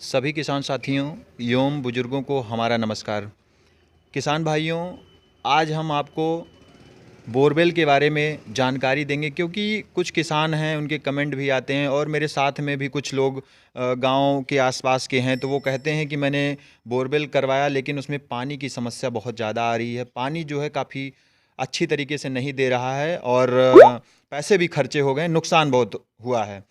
सभी किसान साथियों एवं बुजुर्गों को हमारा नमस्कार। किसान भाइयों, आज हम आपको बोरवेल के बारे में जानकारी देंगे, क्योंकि कुछ किसान हैं, उनके कमेंट भी आते हैं और मेरे साथ में भी कुछ लोग गांव के आसपास के हैं, तो वो कहते हैं कि मैंने बोरवेल करवाया लेकिन उसमें पानी की समस्या बहुत ज़्यादा आ रही है। पानी जो है काफ़ी अच्छी तरीके से नहीं दे रहा है और पैसे भी खर्चे हो गए, नुकसान बहुत हुआ है।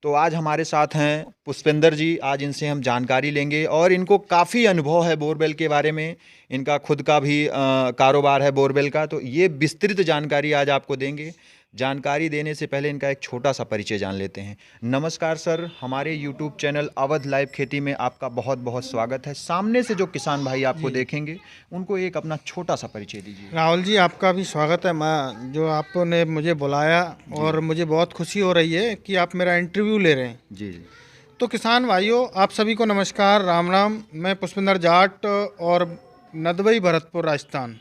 तो आज हमारे साथ हैं पुष्पेंद्र जी। आज इनसे हम जानकारी लेंगे और इनको काफ़ी अनुभव है बोरवेल के बारे में। इनका खुद का भी कारोबार है बोरवेल का, तो ये विस्तृत जानकारी आज आपको देंगे। जानकारी देने से पहले इनका एक छोटा सा परिचय जान लेते हैं। नमस्कार सर, हमारे यूट्यूब चैनल अवध लाइव खेती में आपका बहुत बहुत स्वागत है। सामने से जो किसान भाई आपको देखेंगे उनको एक अपना छोटा सा परिचय दीजिए। राहुल जी, आपका भी स्वागत है। मैं जो आपने मुझे बुलाया और मुझे बहुत खुशी हो रही है कि आप मेरा इंटरव्यू ले रहे हैं। जी जी। तो किसान भाइयों, आप सभी को नमस्कार, राम राम। मैं पुष्पेंद्र जाट और नदबई, भरतपुर, राजस्थान।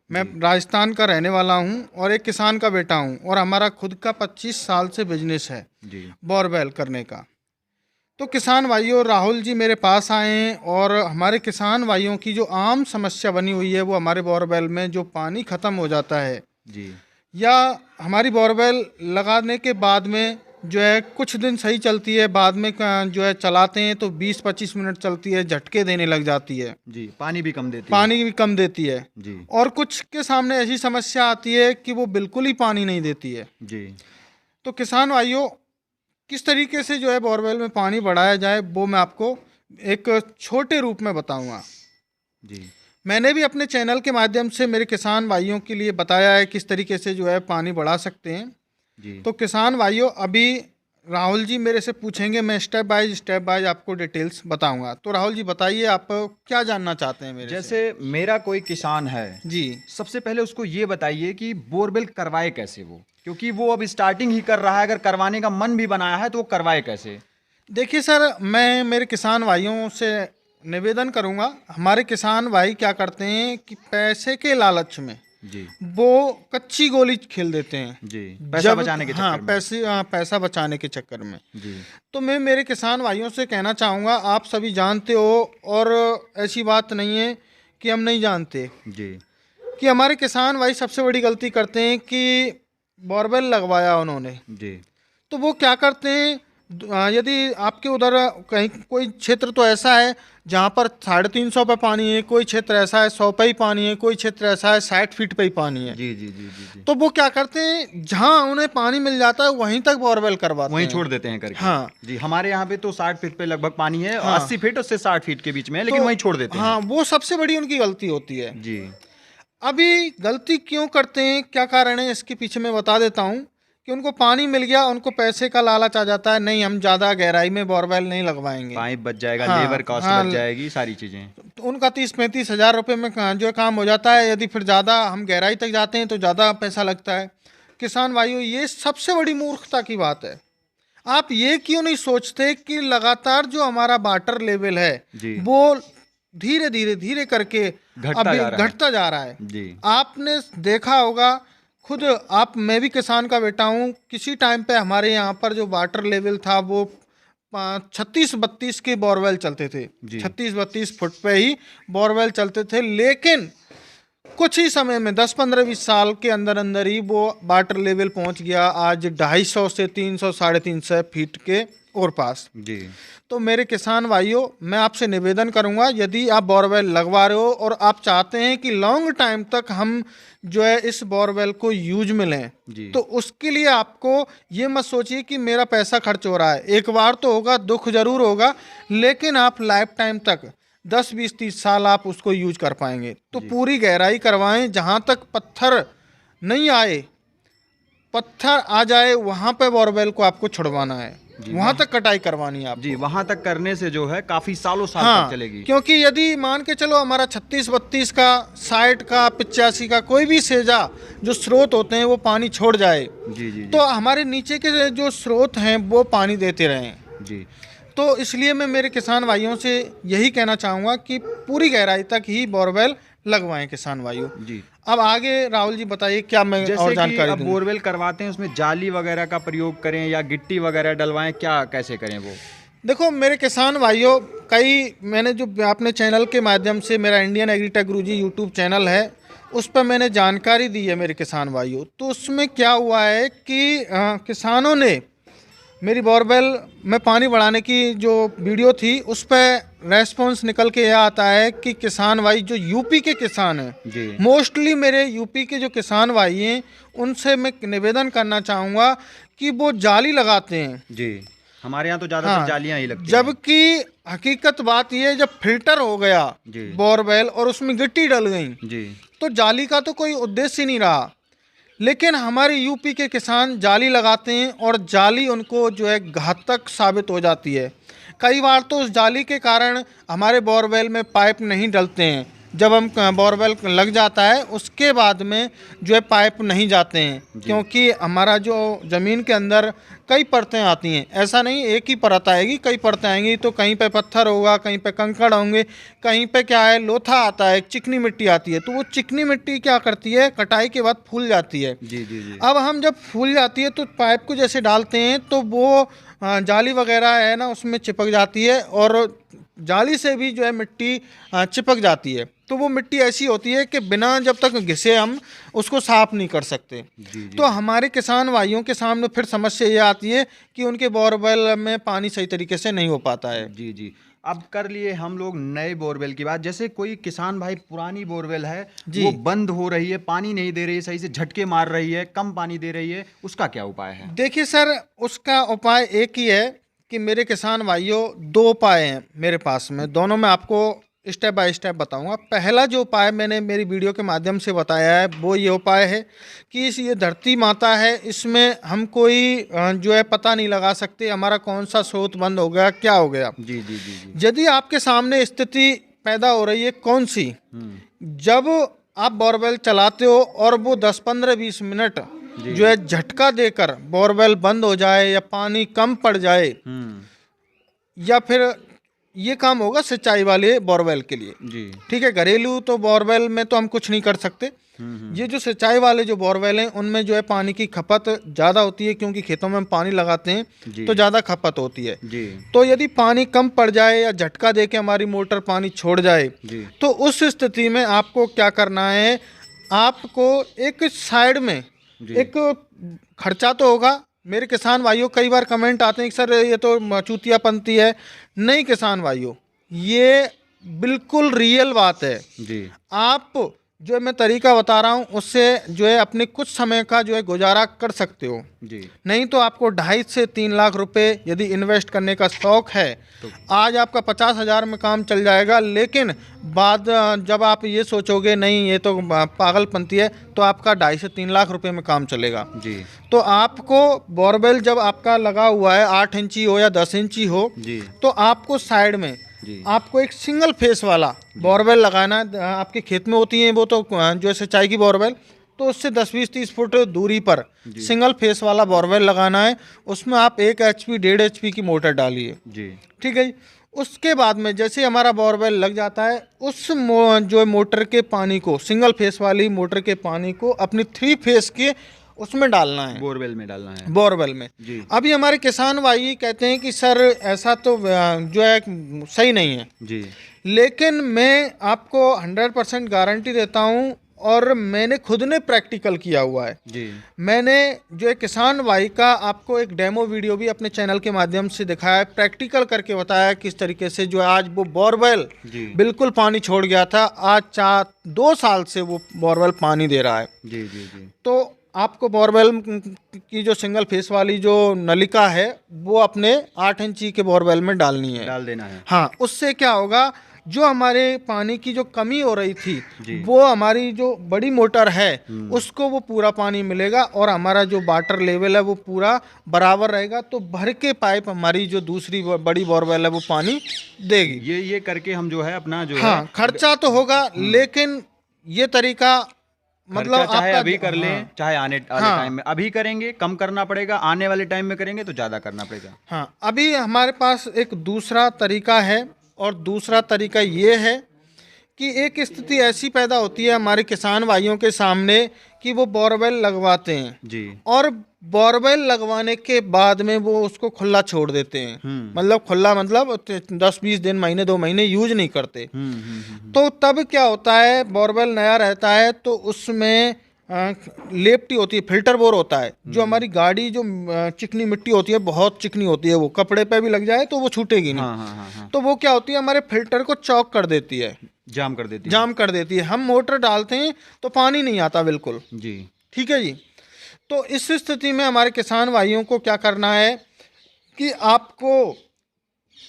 मैं राजस्थान का रहने वाला हूं और एक किसान का बेटा हूं और हमारा खुद का 25 साल से बिजनेस है जी बोरवेल करने का। तो किसान भाइयों, राहुल जी मेरे पास आए हैं और हमारे किसान भाइयों की जो आम समस्या बनी हुई है वो हमारे बोरवेल में जो पानी ख़त्म हो जाता है जी या हमारी बोरवेल लगाने के बाद में जो है कुछ दिन सही चलती है, बाद में जो है चलाते हैं तो 20-25 मिनट चलती है, झटके देने लग जाती है, जी। पानी भी कम देती है। पानी भी कम देती है। जी और कुछ के सामने ऐसी समस्या आती है कि वो बिल्कुल ही पानी नहीं देती है। जी तो किसान भाइयों, किस तरीके से जो है बोरवेल में पानी बढ़ाया जाए वो मैं आपको एक छोटे रूप में बताऊंगा। जी मैंने भी अपने चैनल के माध्यम से मेरे किसान भाइयों के लिए बताया है किस तरीके से जो है पानी बढ़ा सकते हैं। जी। तो किसान भाइयों, अभी राहुल जी मेरे से पूछेंगे, मैं स्टेप बाय आपको डिटेल्स बताऊंगा। तो राहुल जी बताइए, आप क्या जानना चाहते हैं मेरे जैसे मेरा कोई किसान है, जी। सबसे पहले उसको ये बताइए कि बोरवेल करवाए कैसे वो, क्योंकि वो अब स्टार्टिंग ही कर रहा है। अगर करवाने का मन भी बनाया है तो वो करवाए कैसे? देखिए सर, मैं मेरे किसान भाइयों से निवेदन करूंगा। हमारे किसान भाई क्या करते हैं कि पैसे के लालच में जी वो कच्ची गोली खेल देते हैं। जी। पैसा बचाने के हाँ, चक्कर में। पैसा बचाने के चक्कर में। जी तो मैं मेरे किसान भाइयों से कहना चाहूँगा, आप सभी जानते हो और ऐसी बात नहीं है कि हम नहीं जानते जी कि हमारे किसान भाई सबसे बड़ी गलती करते हैं कि बोरवेल लगवाया उन्होंने, जी तो वो क्या करते हैं, यदि आपके उधर कहीं कोई क्षेत्र तो ऐसा है जहाँ पर 350 पे पानी है, कोई क्षेत्र ऐसा है 100 पे ही पानी है, कोई क्षेत्र ऐसा है 60 फीट पे ही पानी है। जी जी जी जी जी। तो वो क्या करते हैं, जहाँ उन्हें पानी मिल जाता है वहीं तक बोरवेल करवाते वहीं हैं। छोड़ देते हैं करके। हाँ जी, हमारे यहाँ पे तो 60 फीट पे लगभग पानी है। हाँ। 80 फीट उससे 60 फीट के बीच में है, लेकिन तो वहीं छोड़ देते हैं। हाँ, वो सबसे बड़ी उनकी गलती होती है। जी अभी गलती क्यों करते हैं, क्या कारण है, इसके पीछे मैं बता देता हूँ कि उनको पानी मिल गया, उनको पैसे का लालच आ जाता है, नहीं हम ज़्यादा गहराई में बोरवेल नहीं लगवाएंगे। पाइप बच जाएगा, हाँ, लेबर कॉस्ट हाँ, बच जाएगी, सारी चीजें। तो उनका 30-35 हज़ार रुपये में जो है काम हो जाता है। यदि फिर ज़्यादा हम गहराई तक जाते हैं तो ज़्यादा पैसा लगता है। किसान भाइयों, ये सबसे बड़ी मूर्खता की बात है। आप ये क्यों नहीं सोचते कि लगातार जो हमारा वाटर लेवल है जी वो धीरे धीरे धीरे करके घटता अभी जा रहा है। घटता जा रहा है। जी आपने देखा होगा खुद, आप, मैं भी किसान का बेटा हूँ। किसी टाइम पे हमारे यहाँ पर जो वाटर लेवल था वो 36-32 के बोरवेल चलते थे। जी 36-32 फुट पे ही बोरवेल चलते थे, लेकिन कुछ ही समय में 10-15-20 साल के अंदर अंदर ही वो वाटर लेवल पहुंच गया आज 250 से 300 350 फीट के और पास। जी तो मेरे किसान भाइयों, मैं आपसे निवेदन करूंगा, यदि आप बोरवेल लगवा रहे हो और आप चाहते हैं कि लॉन्ग टाइम तक हम जो है इस बोरवेल को यूज में लें, जी तो उसके लिए आपको ये मत सोचिए कि मेरा पैसा खर्च हो रहा है। एक बार तो होगा, दुख जरूर होगा, लेकिन आप लाइफ टाइम तक 10-20-30 साल आप उसको यूज कर पाएंगे। तो पूरी गहराई करवाएं, जहाँ तक पत्थर नहीं आए, पत्थर आ जाए वहाँ पे बोरवेल को आपको छुड़वाना है, वहाँ तक कटाई करवानी है आपको। जी। वहां तक करने से जो है काफी सालों साल हाँ, तक चलेगी। क्योंकि यदि मान के चलो हमारा 36-32 का, 60 का, 85 का कोई भी सेजा जो स्रोत होते हैं वो पानी छोड़ जाए, जी जी तो हमारे नीचे के जो स्रोत हैं वो पानी देते रहें। जी तो इसलिए मैं मेरे किसान भाइयों से यही कहना चाहूँगा कि पूरी गहराई तक ही बोरवेल लगवाएं किसान भाइयों। जी। अब आगे राहुल जी बताइए, क्या मैं और जैसे कि जानकारी अब दूं? बोरवेल करवाते हैं उसमें जाली वगैरह का प्रयोग करें या गिट्टी वगैरह डलवाएं, क्या कैसे करें वो? देखो मेरे किसान भाइयों, कई मैंने जो अपने चैनल के माध्यम से, मेरा इंडियन एग्रीटेक गुरुजी यूट्यूब चैनल है, उस पर मैंने जानकारी दी है मेरे किसान भाइयों। तो उसमें क्या हुआ है कि किसानों ने मेरी बोरवेल में पानी बढ़ाने की जो वीडियो थी उस पर रेस्पॉन्स निकल के यह आता है कि किसान भाई जो यूपी के किसान हैं जी मोस्टली, मेरे यूपी के जो किसान भाई हैं उनसे मैं निवेदन करना चाहूँगा कि वो जाली लगाते हैं। जी, हमारे यहाँ तो ज़्यादातर हाँ, जालियाँ ही लगती हैं। जबकि हकीकत बात यह है, जब फिल्टर हो गया जी बोरवेल और उसमें गिट्टी डल गई जी तो जाली का तो कोई उद्देश्य ही नहीं रहा। लेकिन हमारे यूपी के किसान जाली लगाते हैं और जाली उनको जो है घातक साबित हो जाती है। कई बार तो उस जाली के कारण हमारे बोरवेल में पाइप नहीं डलते हैं। जब हम बोरवेल लग जाता है उसके बाद में जो है पाइप नहीं जाते हैं, क्योंकि हमारा जो ज़मीन के अंदर कई परतें आती हैं। ऐसा नहीं एक ही परत आएगी, कई परतें आएंगी। तो कहीं पे पत्थर होगा, कहीं पे कंकड़ होंगे, कहीं पे क्या है लोथा आता है, चिकनी मिट्टी आती है। तो वो चिकनी मिट्टी क्या करती है, कटाई के बाद फूल जाती है। जी जी जी अब हम जब फूल जाती है तो पाइप को जैसे डालते हैं तो वो जाली वगैरह है ना उसमें चिपक जाती है, और जाली से भी जो है मिट्टी चिपक जाती है। तो वो मिट्टी ऐसी होती है कि बिना जब तक घिसे हम उसको साफ नहीं कर सकते। तो हमारे किसान भाइयों के सामने फिर समस्या ये आती है कि उनके बोरवेल में पानी सही तरीके से नहीं हो पाता है। जी जी। अब कर लिए हम लोग नए बोरवेल की बात। जैसे कोई किसान भाई पुरानी बोरवेल है, वो बंद हो रही है, पानी नहीं दे रही है, सही से झटके मार रही है, कम पानी दे रही है, उसका क्या उपाय है? देखिए सर, उसका उपाय एक ही है कि मेरे किसान भाइयों, दो उपाय हैं मेरे पास में, दोनों मैं आपको स्टेप बाय स्टेप बताऊंगा। पहला जो उपाय मैंने मेरी वीडियो के माध्यम से बताया है वो ये उपाय है कि ये धरती माता है, इसमें हम कोई जो है पता नहीं लगा सकते हमारा कौन सा स्रोत बंद हो गया, क्या हो गया। जी जी जी जी। यदि आपके सामने स्थिति पैदा हो रही है कौन सी, जब आप बोरवेल चलाते हो और वो 10 15 20 मिनट जो है झटका देकर बोरवेल बंद हो जाए या पानी कम पड़ जाए, या फिर ये काम होगा सिंचाई वाले बोरवेल के लिए। जी ठीक है, घरेलू तो बोरवेल में तो हम कुछ नहीं कर सकते। ये जो सिंचाई वाले जो बोरवेल हैं उनमें जो है पानी की खपत ज़्यादा होती है, क्योंकि खेतों में हम पानी लगाते हैं तो ज़्यादा खपत होती है। जी। तो यदि पानी कम पड़ जाए या झटका दे के हमारी मोटर पानी छोड़ जाए, तो उस स्थिति में आपको क्या करना है, आपको एक साइड में एक खर्चा तो होगा। मेरे किसान भाइयों कई बार कमेंट आते हैं कि सर ये तो चूतियापंती है। नहीं किसान भाइयों, ये बिल्कुल रियल बात है। जी। आप जो मैं तरीका बता रहा हूँ उससे जो है अपने कुछ समय का जो है गुजारा कर सकते हो। जी। नहीं तो आपको 2.5 से 3 लाख रुपए यदि इन्वेस्ट करने का शौक है तो आज आपका 50,000 में काम चल जाएगा, लेकिन बाद जब आप ये सोचोगे नहीं ये तो पागलपंती है, तो आपका 2.5 से 3 लाख रुपए में काम चलेगा। जी। तो आपको बोरवेल जब आपका लगा हुआ है 8 इंची हो या 10 इंची हो, तो आपको साइड में आपको एक सिंगल फेस वाला बोरवेल लगाना है। आपके खेत में होती हैं वो तो जो है सिंचाई की बोरवेल, तो उससे 10-20-30 फुट दूरी पर सिंगल फेस वाला बोरवेल लगाना है। उसमें आप 1 HP 1.5 HP की मोटर डालिए। ठीक है जी। उसके बाद में जैसे हमारा बोरवेल लग जाता है, उस जो है मोटर के पानी को, सिंगल फेस वाली मोटर के पानी को अपनी 3 फेस के उसमें डालना है, बोरवेल में डालना है, बोरवेल में। अभी हमारे किसान भाई कहते हैं कि सर ऐसा तो जो है सही नहीं है जी, लेकिन मैं आपको 100% गारंटी देता हूँ और मैंने खुद ने प्रैक्टिकल किया हुआ है जी। मैंने जो है किसान भाई का आपको एक डेमो वीडियो भी अपने चैनल के माध्यम से दिखाया है, प्रैक्टिकल करके बताया किस तरीके से जो आज वो बोरवेल बिल्कुल पानी छोड़ गया था, आज 2 साल से वो बोरवेल पानी दे रहा है जी जी जी। तो आपको बोरवेल की जो सिंगल फेस वाली जो नलिका है वो अपने 8 इंची के बोरवेल में डालनी है, डाल देना है। हाँ, उससे क्या होगा, जो हमारे पानी की जो कमी हो रही थी वो हमारी जो बड़ी मोटर है उसको वो पूरा पानी मिलेगा और हमारा जो वाटर लेवल है वो पूरा बराबर रहेगा। तो भर के पाइप हमारी जो दूसरी बड़ी बोरवेल है वो पानी देगी। ये करके हम जो है अपना जो है खर्चा तो होगा, लेकिन ये तरीका मतलब चाहे अभी कर लें चाहे आने वाले टाइम में, अभी करेंगे कम करना पड़ेगा, आने वाले टाइम में करेंगे तो ज़्यादा करना पड़ेगा। हाँ, अभी हमारे पास एक दूसरा तरीका है और दूसरा तरीका ये है कि एक स्थिति ऐसी पैदा होती है हमारे किसान भाइयों के सामने कि वो बोरवेल लगवाते हैं जी, और बोरवेल लगवाने के बाद में वो उसको खुला छोड़ देते हैं। मतलब खुला मतलब 10-20 दिन, महीने 2 महीने यूज नहीं करते। तो तब क्या होता है, बोरवेल नया रहता है तो उसमें लेप्टी होती है, फिल्टर बोर होता है। जो हमारी गाड़ी जो चिकनी मिट्टी होती है, बहुत चिकनी होती है, वो कपड़े पे भी लग जाए तो वो छूटेगी नहीं। हाँ। तो वो क्या होती है, हमारे फिल्टर को चौक कर देती है, जाम कर देती है। जाम कर देती है। हम मोटर डालते हैं तो पानी नहीं आता बिल्कुल। जी। ठीक है जी। तो इस स्थिति में हमारे किसान भाइयों को क्या करना है कि आपको,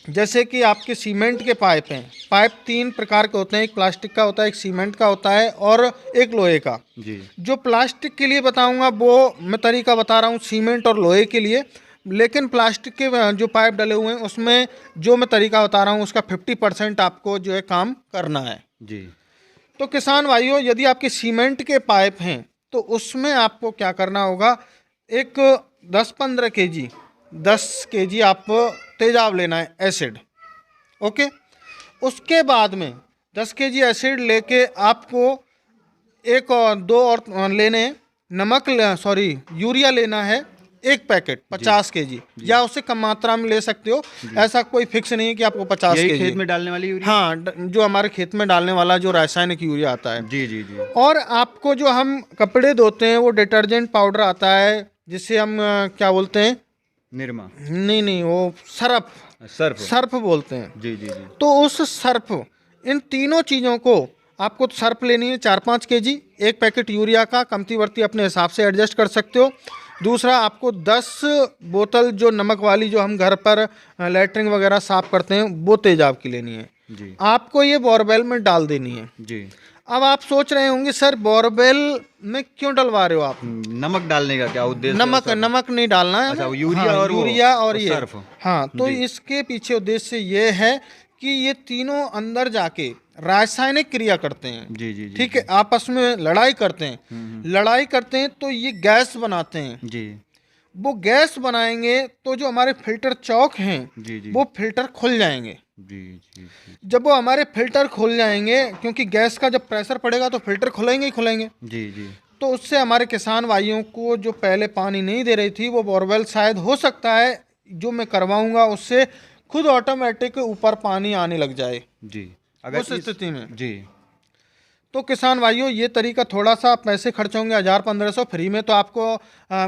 जैसे कि आपके सीमेंट के पाइप हैं, पाइप 3 प्रकार के होते हैं, एक प्लास्टिक का होता है, एक सीमेंट का होता है और एक लोहे का। जी। जो प्लास्टिक के लिए बताऊंगा वो मैं तरीका बता रहा हूँ सीमेंट और लोहे के लिए, लेकिन प्लास्टिक के जो पाइप डले हुए हैं उसमें जो मैं तरीका बता रहा हूँ उसका 50% आपको जो है काम करना है। जी। तो किसान भाइयों, यदि आपके सीमेंट के पाइप हैं तो उसमें आपको क्या करना होगा, एक 10 केजी आप तेजाब लेना है, एसिड। ओके। उसके बाद में 10 केजी एसिड लेके आपको एक और 2 और लेने हैं, यूरिया लेना है 1 पैकेट 50 केजी, या उससे कम मात्रा में ले सकते हो। ऐसा कोई फिक्स नहीं है कि आपको 50 यही केजी खेत में डालने वाली यूरिया? हाँ, जो हमारे खेत में डालने वाला जो रासायनिक यूरिया आता है। जी जी जी। और आपको जो हम कपड़े धोते हैं वो डिटर्जेंट पाउडर आता है, जिससे हम क्या बोलते हैं, निरमा? नहीं, वो सर्फ बोलते हैं। जी जी जी। तो उस सर्फ, इन तीनों चीज़ों को आपको सर्फ लेनी है 4-5 केजी, 1 पैकेट यूरिया का, कमती बढ़ती अपने हिसाब से एडजस्ट कर सकते हो। दूसरा, आपको 10 बोतल जो नमक वाली, जो हम घर पर लैट्रिन वगैरह साफ करते हैं, वो तेजाब की लेनी है। जी। आपको ये बोरवेल में डाल देनी है। जी। अब आप सोच रहे होंगे सर बोरवेल में क्यों डलवा रहे हो आप? नमक डालने का क्या उद्देश्य? नमक नहीं डालना है। अच्छा, हमें। यूरिया हाँ, और वो यूरिया और ये सर्फ। हाँ, तो जी। इसके पीछे उद्देश्य ये है कि ये तीनों अंदर जाके रासायनिक क्रिया करते हैं। जी जी जी। ठीक है, आपस में लड़ाई करते हैं। लड़ाई करते हैं तो ये गैस बनाते हैं। जी वो गैस बनाएंगे तो जो हमारे फिल्टर चौक हैं जी जी। वो फिल्टर खुल जाएंगे। जी जी जी। जब वो हमारे फिल्टर खुल जाएंगे, क्योंकि गैस का जब प्रेशर पड़ेगा तो फिल्टर खुलेंगे ही खुलेंगे। जी जी। तो उससे हमारे किसान भाइयों को जो पहले पानी नहीं दे रही थी वो बोरवेल, शायद हो सकता है जो मैं करवाऊंगा उससे खुद ऑटोमेटिक ऊपर पानी आने लग जाए। जी। उस स्थिति में जी। तो किसान भाइयों, ये तरीका थोड़ा सा पैसे खर्च होंगे, 1000-1500 फ्री में, तो आपको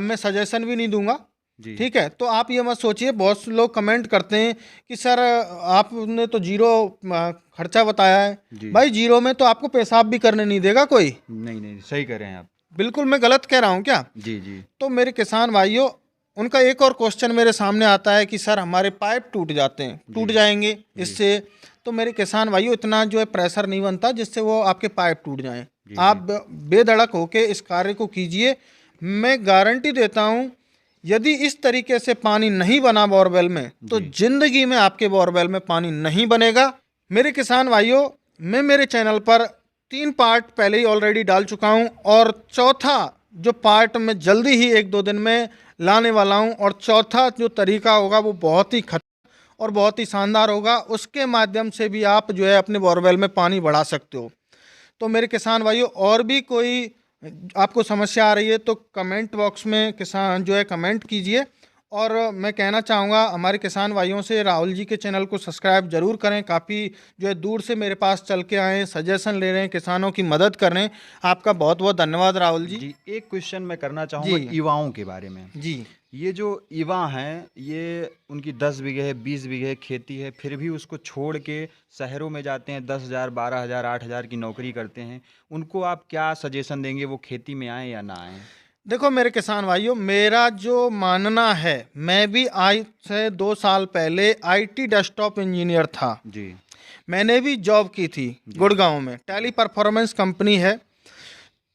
मैं सजेशन भी नहीं दूंगा। जी। ठीक है। तो आप ये मत सोचिए, बहुत से लोग कमेंट करते हैं कि सर आपने तो जीरो खर्चा बताया है। भाई जीरो में तो आपको पेशाब भी करने नहीं देगा कोई। नहीं, सही कह रहे हैं आप। बिल्कुल, मैं गलत कह रहा हूँ क्या? जी जी। तो मेरे किसान भाइयों, उनका एक और क्वेश्चन मेरे सामने आता है कि सर हमारे पाइप टूट जाते हैं, टूट जाएंगे इससे। तो मेरे किसान भाइयों, इतना जो है प्रेशर नहीं बनता जिससे वो आपके पाइप टूट जाएं। आप बेधड़क होके इस कार्य को कीजिए। मैं गारंटी देता हूँ, यदि इस तरीके से पानी नहीं बना बोरवेल में तो जिंदगी में आपके बोरवेल में पानी नहीं बनेगा। मेरे किसान भाइयों, मैं मेरे चैनल पर 3 पार्ट पहले ही ऑलरेडी डाल चुका हूँ, और चौथा जो पार्ट मैं जल्दी ही 1-2 दिन में लाने वाला हूँ। और चौथा जो तरीका होगा वो बहुत ही खतरनाक और बहुत ही शानदार होगा। उसके माध्यम से भी आप जो है अपने बोरवेल में पानी बढ़ा सकते हो। तो मेरे किसान भाइयों, और भी कोई आपको समस्या आ रही है तो कमेंट बॉक्स में किसान जो है कमेंट कीजिए। और मैं कहना चाहूँगा हमारे किसान भाइयों से, राहुल जी के चैनल को सब्सक्राइब जरूर करें। काफ़ी जो है दूर से मेरे पास चल के आए हैं, सजेशन ले रहे हैं, किसानों की मदद कर रहे हैं। आपका बहुत बहुत धन्यवाद राहुल जी। जी, एक क्वेश्चन मैं करना चाहूँगा युवाओं के बारे में। जी। ये जो युवा हैं, ये उनकी 10 बीघे है, 20 बीघे खेती है, फिर भी उसको छोड़ के शहरों में जाते हैं, 10,000, 12,000, 8,000 की नौकरी करते हैं। उनको आप क्या सजेशन देंगे, वो खेती में आएँ या ना आएँ? देखो मेरे किसान भाइयों, मेरा जो मानना है, मैं भी आज से 2 साल पहले IT डेस्कटॉप इंजीनियर था। जी। मैंने भी जॉब की थी गुड़गांव में, टेली परफॉर्मेंस कंपनी है।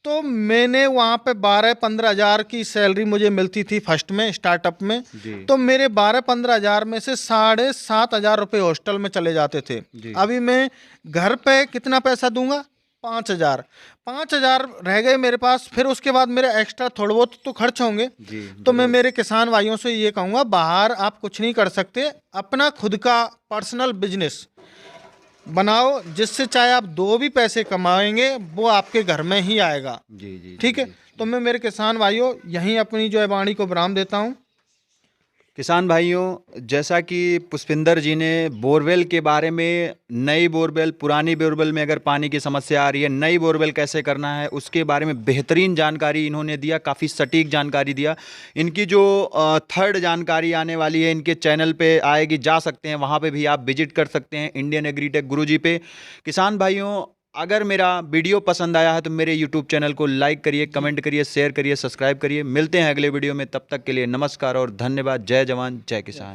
तो मैंने वहाँ पे 12-15 हज़ार की सैलरी मुझे मिलती थी फर्स्ट में, स्टार्टअप में। तो मेरे 12-15 हज़ार में से 7,500 रुपये हॉस्टल में चले जाते थे। अभी मैं घर पे कितना पैसा दूंगा? 5,000 रह गए मेरे पास। फिर उसके बाद मेरे एक्स्ट्रा थोड़े बहुत तो खर्च होंगे। तो मैं मेरे किसान भाइयों से ये कहूँगा, बाहर आप कुछ नहीं कर सकते, अपना खुद का पर्सनल बिजनेस बनाओ, जिससे चाहे आप 2 भी पैसे कमाएंगे वो आपके घर में ही आएगा। जी जी ठीक है, तो मैं मेरे किसान भाइयों यहीं अपनी जो है वाणी को विराम देता हूँ। किसान भाइयों, जैसा कि पुष्पिंदर जी ने बोरवेल के बारे में, नई बोरवेल पुरानी बोरवेल में अगर पानी की समस्या आ रही है, नई बोरवेल कैसे करना है, उसके बारे में बेहतरीन जानकारी इन्होंने दिया, काफ़ी सटीक जानकारी दिया। इनकी जो थर्ड जानकारी आने वाली है इनके चैनल पे आएगी, जा सकते हैं वहाँ पे भी आप विजिट कर सकते हैं, इंडियन एग्रीटेक गुरुजी पे। किसान भाइयों, अगर मेरा वीडियो पसंद आया है तो मेरे यूट्यूब चैनल को लाइक करिए, कमेंट करिए, शेयर करिए, सब्सक्राइब करिए। मिलते हैं अगले वीडियो में, तब तक के लिए नमस्कार और धन्यवाद। जय जवान जय किसान।